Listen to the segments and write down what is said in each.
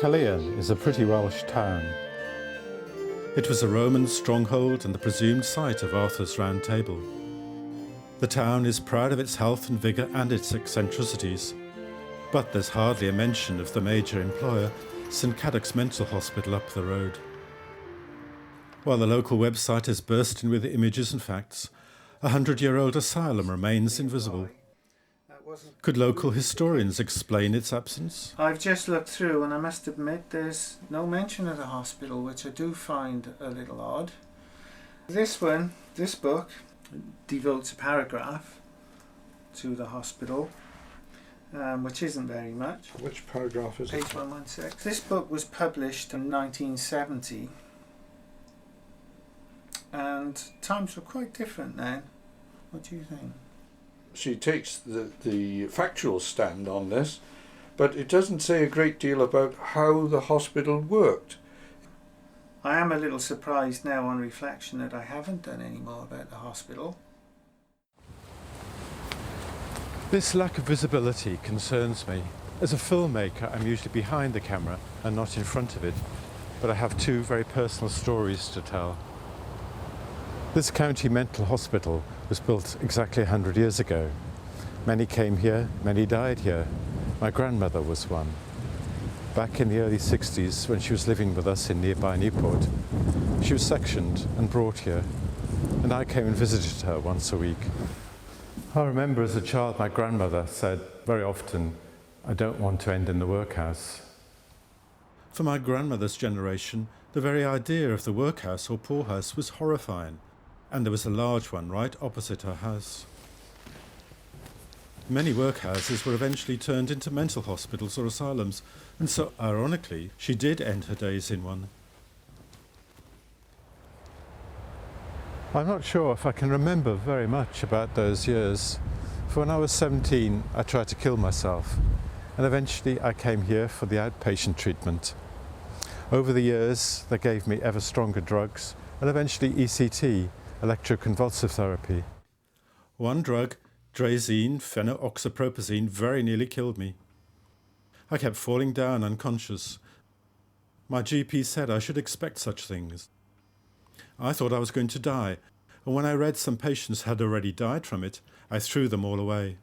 Caerleon is a pretty Welsh town. It was a Roman stronghold and the presumed site of Arthur's Round Table. The town is proud of its health and vigour and its eccentricities, but there's hardly a mention of the major employer, St Cadoc's Mental Hospital up the road. While the local website is bursting with images and facts, a 100-year-old asylum remains invisible. Could local historians explain its absence? I've just looked through and I must admit there's no mention of the hospital, which I do find a little odd. This book, devotes a paragraph to the hospital, which isn't very much. Which paragraph is it? Page 116. This book was published in 1970 and times were quite different then. What do you think? She takes the factual stand on this, but it doesn't say a great deal about how the hospital worked. I am a little surprised now on reflection that I haven't done any more about the hospital. This lack of visibility concerns me. As a filmmaker, I'm usually behind the camera and not in front of it, but I have two very personal stories to tell. This county mental hospital was built exactly 100 years ago. Many came here, many died here. My grandmother was one. Back in the early 60s, when she was living with us in nearby Newport, she was sectioned and brought here, and I came and visited her once a week. I remember as a child my grandmother said very often, "I don't want to end in the workhouse." For my grandmother's generation, the very idea of the workhouse or poorhouse was horrifying, and there was a large one right opposite her house. Many workhouses were eventually turned into mental hospitals or asylums, and so, ironically, she did end her days in one. I'm not sure if I can remember very much about those years, for when I was 17 I tried to kill myself, and eventually I came here for the outpatient treatment. Over the years they gave me ever stronger drugs, and eventually ECT, electroconvulsive therapy. One drug, Drazine phenoxypropazine, very nearly killed me. I kept falling down unconscious. My GP said I should expect such things. I thought I was going to die, and when I read some patients had already died from it, I threw them all away.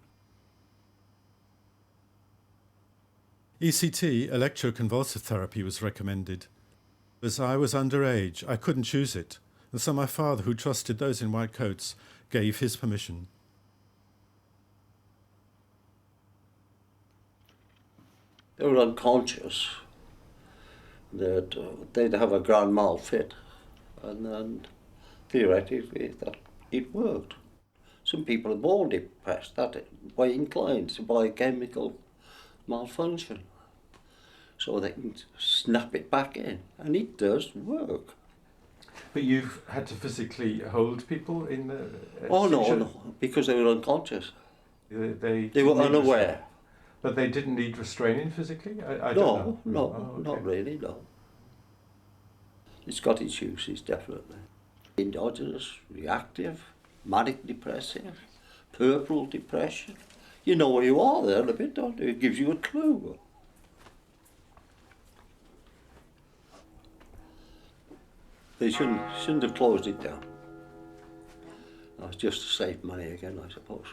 ECT, electroconvulsive therapy, was recommended. As I was underage, I couldn't choose it, and so my father, who trusted those in white coats, gave his permission. They were unconscious, that they'd have a grand mal fit, and then theoretically that it worked. Some people are more depressed, by inclined to biochemical malfunction, so they can snap it back in, and it does work. But you've had to physically hold people in the... Oh no, because they were unconscious. They were unaware. But they didn't need restraining physically? I don't know. No, Oh, okay. Not really, no. It's got its uses, definitely. Endogenous, reactive, manic depressive, puerperal depression. You know where you are there a bit, don't you? It gives you a clue. They shouldn't have closed it down. That was just to save money again, I suppose.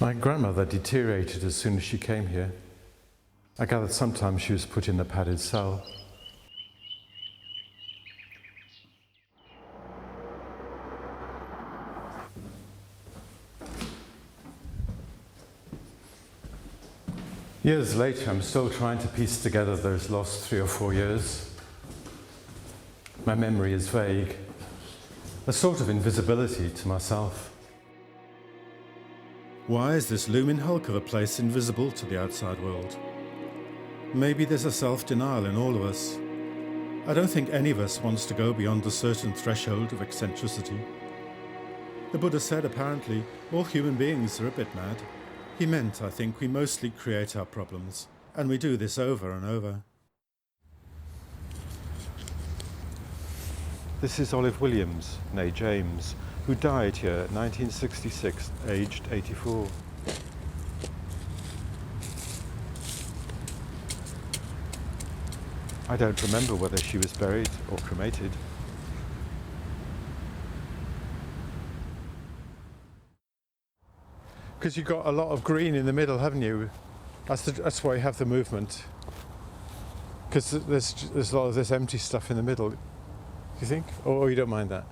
My grandmother deteriorated as soon as she came here. I gathered sometimes she was put in the padded cell. Years later, I'm still trying to piece together those lost 3 or 4 years. My memory is vague, a sort of invisibility to myself. Why is this looming hulk of a place invisible to the outside world? Maybe there's a self-denial in all of us. I don't think any of us wants to go beyond a certain threshold of eccentricity. The Buddha said, apparently, all human beings are a bit mad. He meant, I think, we mostly create our problems, and we do this over and over. This is Olive Williams, née James, who died here in 1966, aged 84. I don't remember whether she was buried or cremated. Because you've got a lot of green in the middle, haven't you? That's why you have the movement. Because there's a lot of this empty stuff in the middle. Do you think? Or you don't mind that?